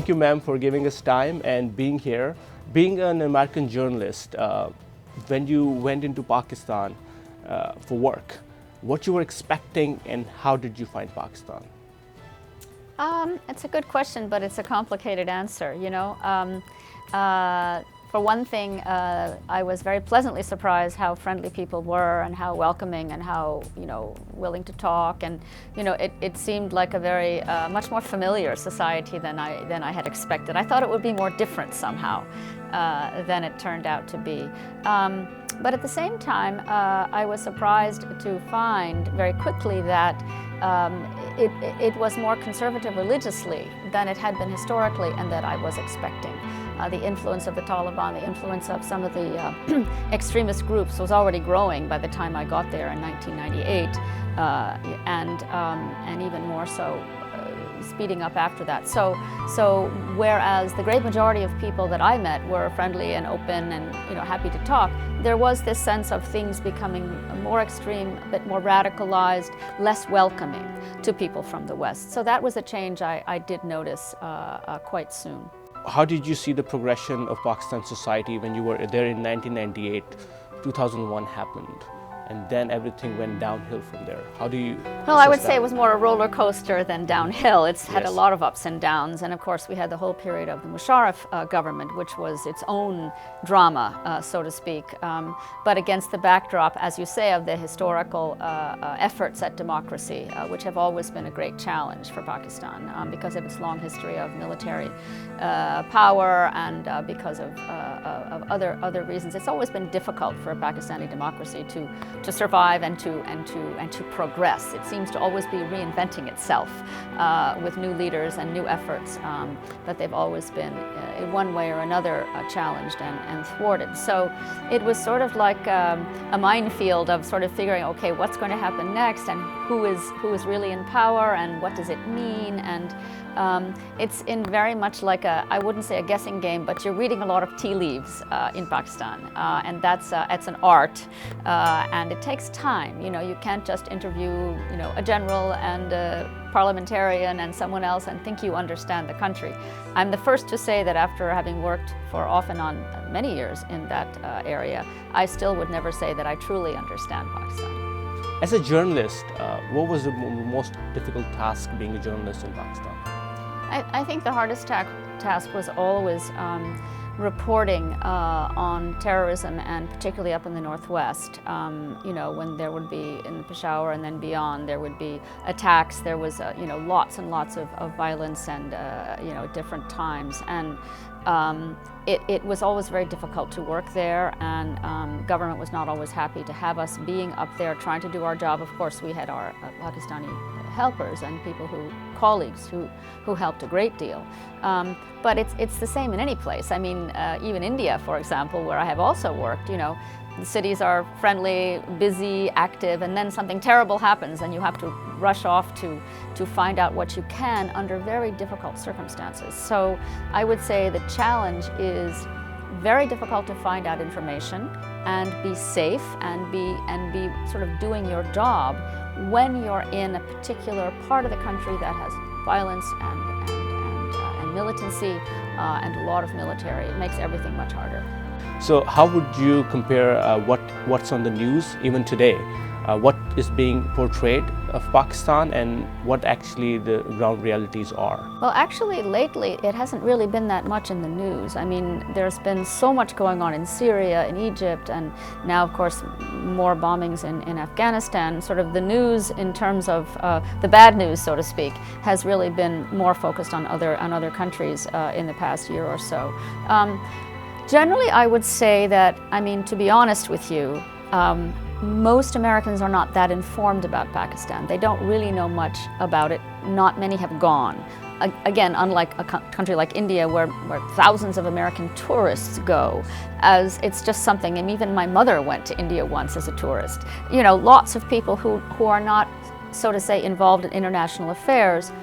you, ma'am, for giving us time and being here. Being an American journalist, when you went into Pakistan for work, what you were expecting and how did you find Pakistan? It's a good question, but it's a complicated answer, you know. For one thing, I was very pleasantly surprised how friendly people were and how welcoming and how, you know, willing to talk. And, you know, it seemed like a very, much more familiar society than I had expected. I thought it would be more different somehow than it turned out to be. But at the same time, I was surprised to find very quickly that it was more conservative religiously than it had been historically and that I was expecting. The influence of the Taliban, the influence of some of the extremist groups was already growing by the time I got there in 1998, and even more so speeding up after that. So whereas the great majority of people that I met were friendly and open and, you know, happy to talk, there was this sense of things becoming more extreme, a bit more radicalized, less welcoming to people from the West. So that was a change I did notice quite soon. How did you see the progression of Pakistan society when you were there in 1998? 2001 happened, and then everything went downhill from there. How do you Well, I would say it was more a roller coaster than downhill. It's had Yes. a lot of ups and downs, and of course we had the whole period of the Musharraf government, which was its own drama, so to speak, but against the backdrop, as you say, of the historical efforts at democracy, which have always been a great challenge for Pakistan because of its long history of military power and because of other reasons. It's always been difficult for a Pakistani democracy to survive and to progress. It seems to always be reinventing itself with new leaders and new efforts, but they've always been in one way or another challenged and thwarted. So it was sort of like a minefield of sort of figuring, okay, what's going to happen next, and who is really in power, and what does it mean, and it's in very much like I wouldn't say a guessing game, but you're reading a lot of tea leaves in Pakistan, and that's an art, and it takes time. You know, you can't just interview, you know, a general and a parliamentarian and someone else and think you understand the country. I'm the first to say that after having worked for off and on many years in that area, I still would never say that I truly understand Pakistan. As a journalist, what was the most difficult task being a journalist in Pakistan? I think the hardest task was always reporting on terrorism, and particularly up in the Northwest. You know, when there would be in Peshawar and then beyond, there would be attacks. There was, you know, lots and lots of violence and, you know, different times. And it was always very difficult to work there, and government was not always happy to have us being up there trying to do our job. Of course, we had our Pakistani helpers and colleagues who helped a great deal. But it's the same in any place. I mean, even India, for example, where I have also worked, you know, the cities are friendly, busy, active, and then something terrible happens and you have to rush off to find out what you can under very difficult circumstances. So I would say the challenge is very difficult to find out information and be safe and be sort of doing your job when you're in a particular part of the country that has violence and militancy and a lot of military. It makes everything much harder. So how would you compare what's on the news even today? What is being portrayed of Pakistan and what actually the ground realities are? Well, actually, lately, it hasn't really been that much in the news. I mean, there's been so much going on in Syria, in Egypt, and now, of course, more bombings in Afghanistan. Sort of the news in terms of the bad news, so to speak, has really been more focused on other countries in the past year or so. Generally, I would say that, I mean, to be honest with you, most Americans are not that informed about Pakistan. They don't really know much about it. Not many have gone. Again, unlike a country like India, where thousands of American tourists go, as it's just something, and even my mother went to India once as a tourist. You know, lots of people who are not, so to say, involved in international affairs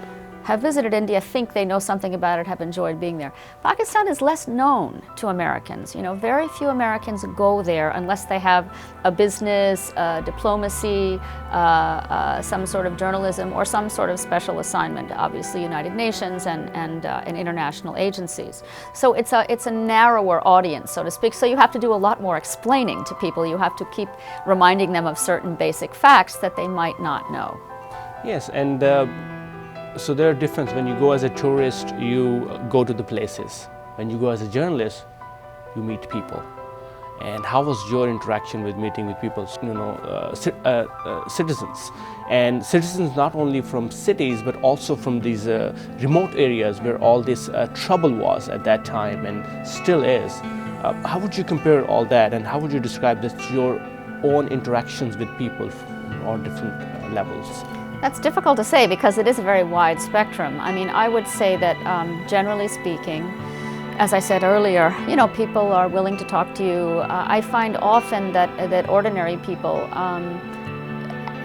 have visited India think they know something about it, have enjoyed being there. Pakistan is less known to Americans. You know, very few Americans go there unless they have a business, diplomacy, some sort of journalism, or some sort of special assignment, obviously United Nations and international agencies. So it's a narrower audience, so to speak, so you have to do a lot more explaining to people. You have to keep reminding them of certain basic facts that they might not know. Yes, and so there are differences. When you go as a tourist, you go to the places. When you go as a journalist, you meet people. And how was your interaction with meeting with people, you know, citizens? And citizens not only from cities, but also from these remote areas where all this trouble was at that time and still is. How would you compare all that, and how would you describe this to your own interactions with people on different levels? That's difficult to say because it is a very wide spectrum. I mean, I would say that generally speaking, as I said earlier, you know, people are willing to talk to you. I find often that ordinary people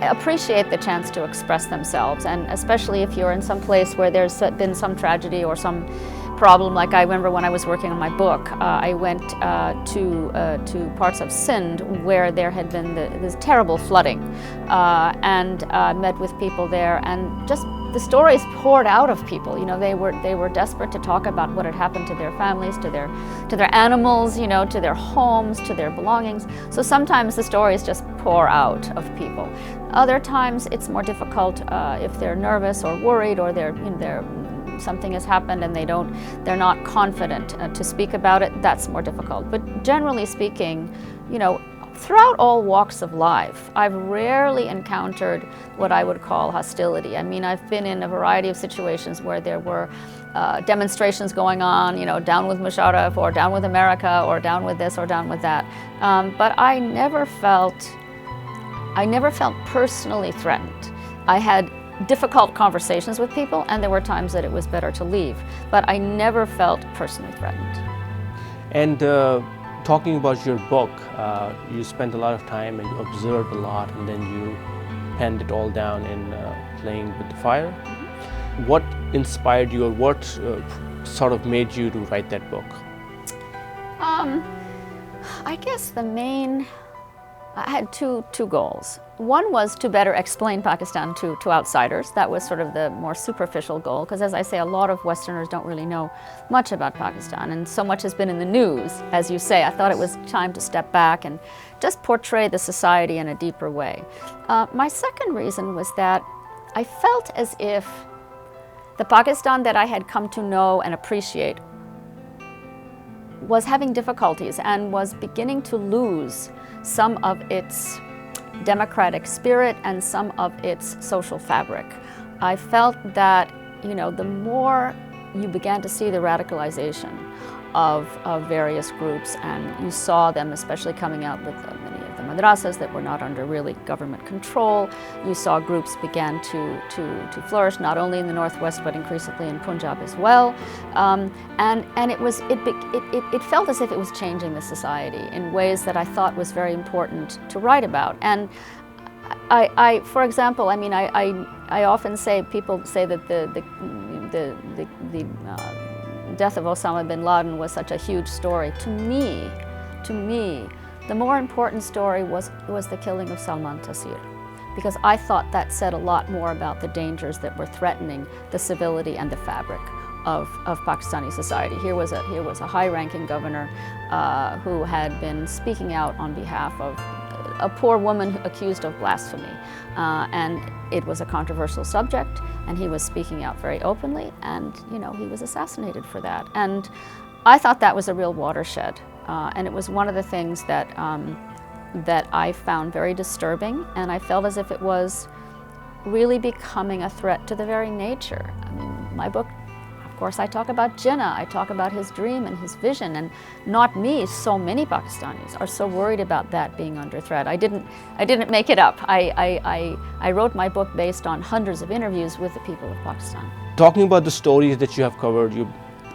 appreciate the chance to express themselves, and especially if you're in some place where there's been some tragedy or some problem. Like I remember when I was working on my book, I went to parts of Sindh where there had been this terrible flooding, and met with people there, and just the stories poured out of people. You know, they were desperate to talk about what had happened to their families, to their animals, you know, to their homes, to their belongings. So sometimes the stories just pour out of people. Other times it's more difficult if they're nervous or worried, or something has happened and they're not confident to speak about it. That's more difficult. But generally speaking, you know, throughout all walks of life, I've rarely encountered what I would call hostility. I mean, I've been in a variety of situations where there were demonstrations going on, you know, down with Musharraf, or down with America, or down with this, or down with that. But I never felt personally threatened. I had difficult conversations with people, and there were times that it was better to leave, but I never felt personally threatened. And talking about your book, you spent a lot of time and you observed a lot, and then you penned it all down in Playing with the Fire. Mm-hmm. What inspired you, or what sort of made you to write that book? I guess I had two goals. One was to better explain Pakistan to outsiders. That was sort of the more superficial goal, because as I say, a lot of Westerners don't really know much about Pakistan, and so much has been in the news, as you say. I thought it was time to step back and just portray the society in a deeper way. My second reason was that I felt as if the Pakistan that I had come to know and appreciate was having difficulties and was beginning to lose some of its democratic spirit and some of its social fabric. I felt that, you know, the more you began to see the radicalization of various groups, and you saw them especially coming out with many of the madrasas that were not under really government control. You saw groups began to flourish not only in the Northwest but increasingly in Punjab as well, and it felt as if it was changing the society in ways that I thought was very important to write about. And I for example, I mean, I often say, people say that the death of Osama bin Laden was such a huge story. To me, the more important story was the killing of Salman Taseer, because I thought that said a lot more about the dangers that were threatening the civility and the fabric of Pakistani society. Here was a high-ranking governor who had been speaking out on behalf of a poor woman accused of blasphemy, and it was a controversial subject, and he was speaking out very openly, and you know, he was assassinated for that. And I thought that was a real watershed, and it was one of the things that that I found very disturbing, and I felt as if it was really becoming a threat to the very nature. I mean, my book, of course, I talk about Jinnah, I talk about his dream and his vision, and not me, so many Pakistanis are so worried about that being under threat. I didn't make it up. I wrote my book based on hundreds of interviews with the people of Pakistan. Talking about the stories that you have covered,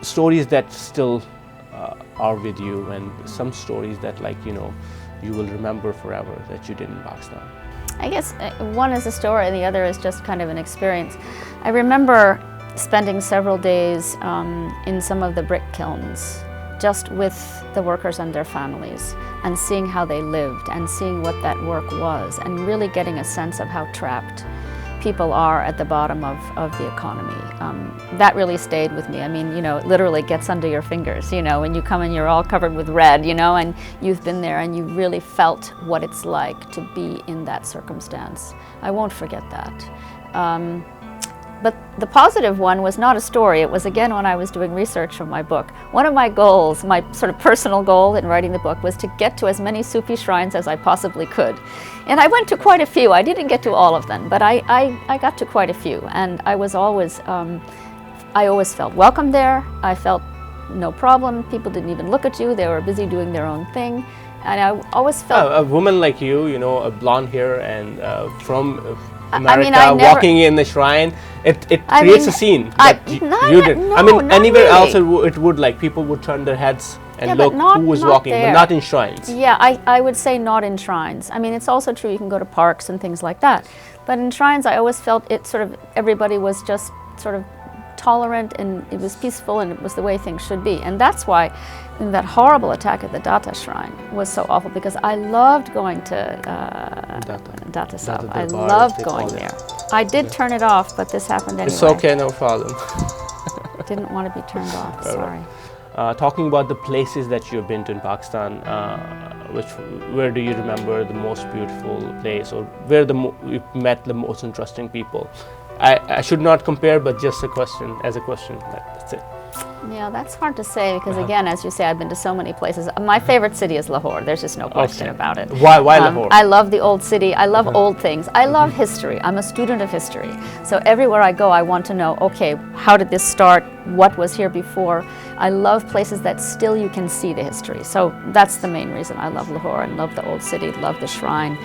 stories that still are with you, and some stories that, like, you know, you will remember forever that you did in Pakistan. I guess one is a story and the other is just kind of an experience. I remember spending several days in some of the brick kilns, just with the workers and their families, and seeing how they lived and seeing what that work was, and really getting a sense of how trapped people are at the bottom of the economy. That really stayed with me. I mean, you know, it literally gets under your fingers, you know, when you come and you're all covered with red, you know, and you've been there and you really felt what it's like to be in that circumstance. I won't forget that. But the positive one was not a story. It was, again, when I was doing research for my book. One of my goals, my sort of personal goal in writing the book, was to get to as many Sufi shrines as I possibly could. And I went to quite a few. I didn't get to all of them, but I got to quite a few. And I was always, I always felt welcome there. I felt no problem. People didn't even look at you. They were busy doing their own thing. And I always felt... A woman like you know, a blonde hair and from America, walking in the shrine, it creates a scene that you did. No, I mean, anywhere really. else it would, like, people would turn their heads and but look who was walking, there. but not in shrines. Yeah, I would say not in shrines. I mean, it's also true you can go to parks and things like that. But in shrines, I always felt it sort of, everybody was just sort of tolerant, and it was peaceful, and it was the way things should be. And that's why that horrible attack at the Datta shrine was so awful, because I loved going to Datta Sahib. I loved going there. I did turn it off, but this happened anyway. It's okay, no problem. Didn't want to be turned off, sorry. Talking about the places that you've been to in Pakistan, where do you remember the most beautiful place, or where you met the most interesting people? I should not compare, but just a question, that's it. Yeah, that's hard to say, because again, as you say, I've been to so many places. My favorite city is Lahore. There's just no question about it. Why Lahore? I love the old city. I love old things. I love history. I'm a student of history. So everywhere I go, I want to know, okay, how did this start? What was here before? I love places that still you can see the history. So that's the main reason I love Lahore and love the old city, love the shrine.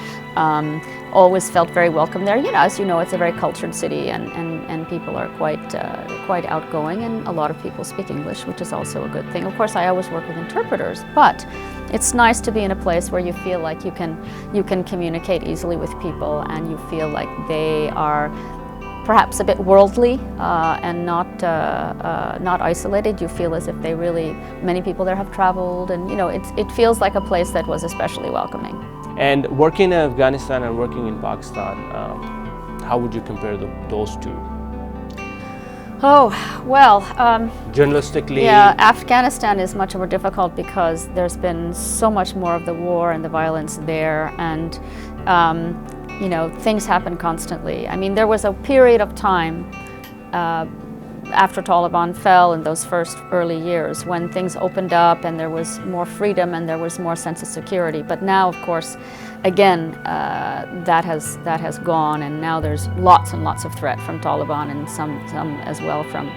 Always felt very welcome there. You know, as you know, it's a very cultured city, and people are quite outgoing, and a lot of people speak English, which is also a good thing. Of course, I always work with interpreters, but it's nice to be in a place where you feel like you can communicate easily with people, and you feel like they are perhaps a bit worldly and not isolated. You feel as if many people there have traveled, and you know, it feels like a place that was especially welcoming. And working in Afghanistan and working in Pakistan, how would you compare those two? Oh, well, journalistically? Yeah, Afghanistan is much more difficult because there's been so much more of the war and the violence there, and you know, things happen constantly. I mean, there was a period of time after Taliban fell in those first early years when things opened up and there was more freedom and there was more sense of security. But now, of course, again, that has gone, and now there's lots and lots of threat from Taliban, and some as well from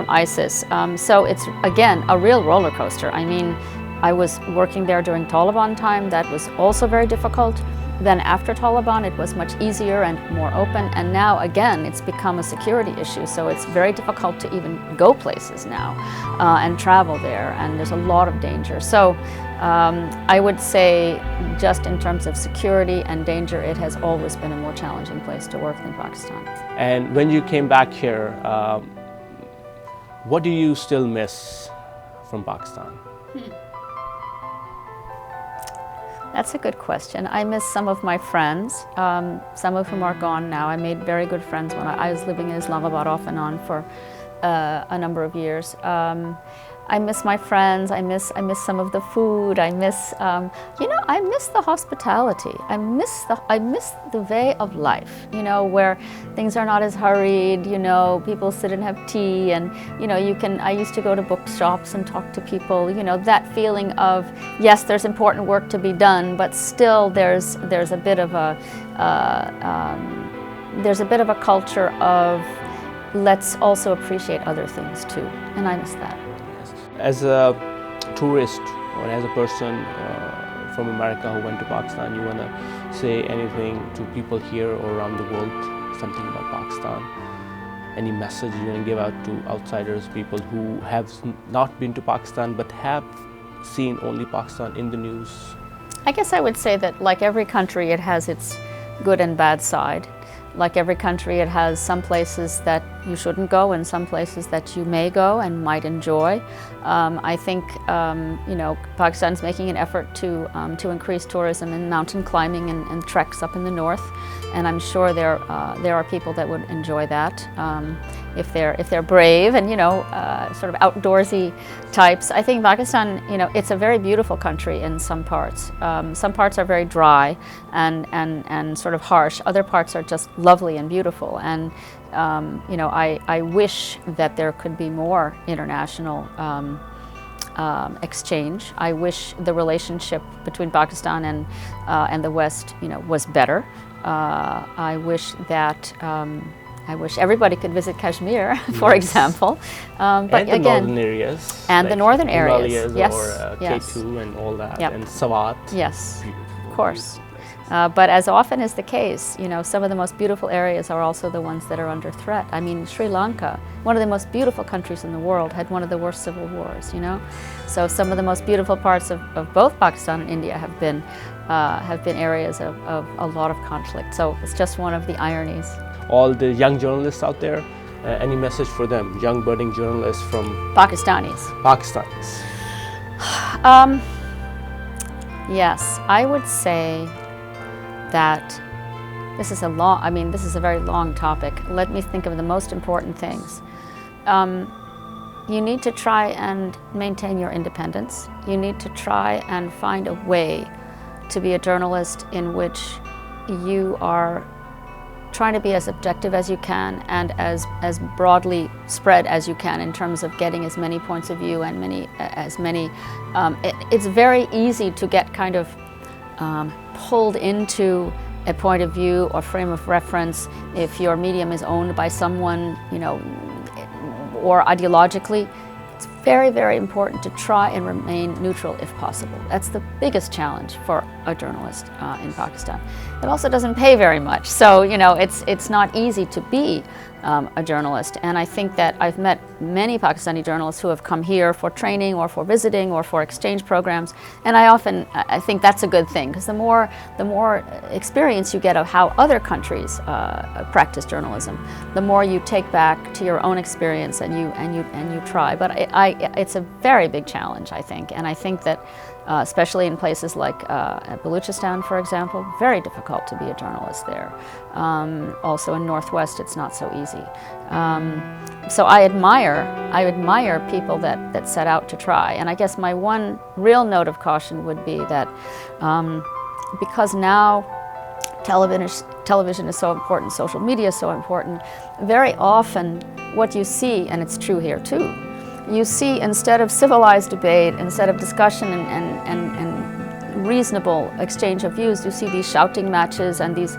ISIS. So it's, again, a real roller coaster. I mean, I was working there during Taliban time. That was also very difficult. Then after Taliban, it was much easier and more open, and now again it's become a security issue, so it's very difficult to even go places now and travel there, and there's a lot of danger. So I would say, just in terms of security and danger, it has always been a more challenging place to work than Pakistan. And when you came back here, what do you still miss from Pakistan? That's a good question. I miss some of my friends, some of whom are gone now. I made very good friends when I was living in Islamabad off and on for a number of years. I miss my friends. I miss some of the food. I miss, you know, I miss the hospitality. I miss the way of life, you know, where things are not as hurried. You know, people sit and have tea, and you know, I used to go to bookshops and talk to people. You know, that feeling of, yes, there's important work to be done, but still there's a bit of a culture of, let's also appreciate other things too, and I miss that. As a tourist or as a person from America who went to Pakistan, you want to say anything to people here or around the world, something about Pakistan? Any message you want to give out to outsiders, people who have not been to Pakistan but have seen only Pakistan in the news? I guess I would say that, like every country, it has its good and bad side. Like every country, it has some places that you shouldn't go and some places that you may go and might enjoy. I think Pakistan is making an effort to increase tourism in mountain climbing and treks up in the north, and I'm sure there are people that would enjoy that if they're brave and sort of outdoorsy types. I think Pakistan, it's a very beautiful country in some parts. Some parts are very dry and sort of harsh. Other parts are just lovely and beautiful. And I wish that there could be more international exchange. I wish the relationship between Pakistan and the West, was better. I wish everybody could visit Kashmir, for example. But and the again, northern areas. and like the northern areas, Himalayas yes, or yes. K2 and all that, Yep. and Swat. Yes, Beautiful, of course. beautiful places. But as often is the case, some of the most beautiful areas are also the ones that are under threat. I mean, Sri Lanka, one of the most beautiful countries in the world, had one of the worst civil wars, So some of the most beautiful parts of both Pakistan and India have been areas of a lot of conflict. So it's just one of the ironies. All the young journalists out there, any message for them, young budding journalists from Pakistanis. Pakistanis? Yes, I would say that this is a very long topic. Let me think of the most important things. You need to try and maintain your independence. You need to try and find a way to be a journalist in which you are trying to be as objective as you can and as broadly spread as you can in terms of getting as many points of view and it's very easy to get kind of pulled into a point of view or frame of reference if your medium is owned by someone, or ideologically. It's very, very important to try and remain neutral if possible. That's the biggest challenge for a journalist in Pakistan. It also doesn't pay very much, so it's not easy to be a journalist. And I think that I've met many Pakistani journalists who have come here for training or for visiting or for exchange programs, and I think that's a good thing, because the more experience you get of how other countries practice journalism, the more you take back to your own experience and you try. But it's a very big challenge, I think, and I think that especially in places like Balochistan, for example, very difficult to be a journalist there. Also in Northwest, it's not so easy. So I admire people that set out to try. And I guess my one real note of caution would be that because now television is so important, social media is so important, very often what you see, and it's true here too, you see, instead of civilized debate, instead of discussion and reasonable exchange of views, you see these shouting matches and these,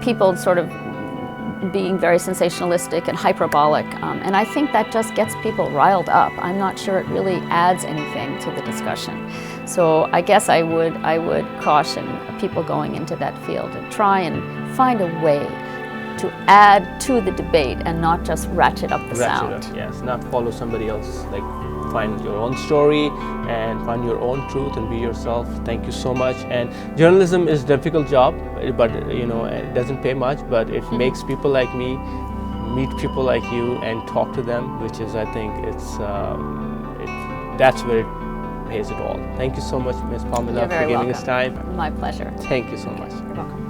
people sort of being very sensationalistic and hyperbolic. And I think that just gets people riled up. I'm not sure it really adds anything to the discussion. So I guess I would caution people going into that field to try and find a way to add to the debate and not just ratchet up the sound. Ratchet up, yes. Not follow somebody else. Like, find your own story and find your own truth and be yourself. Thank you so much. And journalism is a difficult job, but it doesn't pay much, but it makes people like me meet people like you and talk to them, which is, I think, that's where it pays it all. Thank you so much, Ms. Pamela, for giving us time. My pleasure. Thank you so much. You're welcome.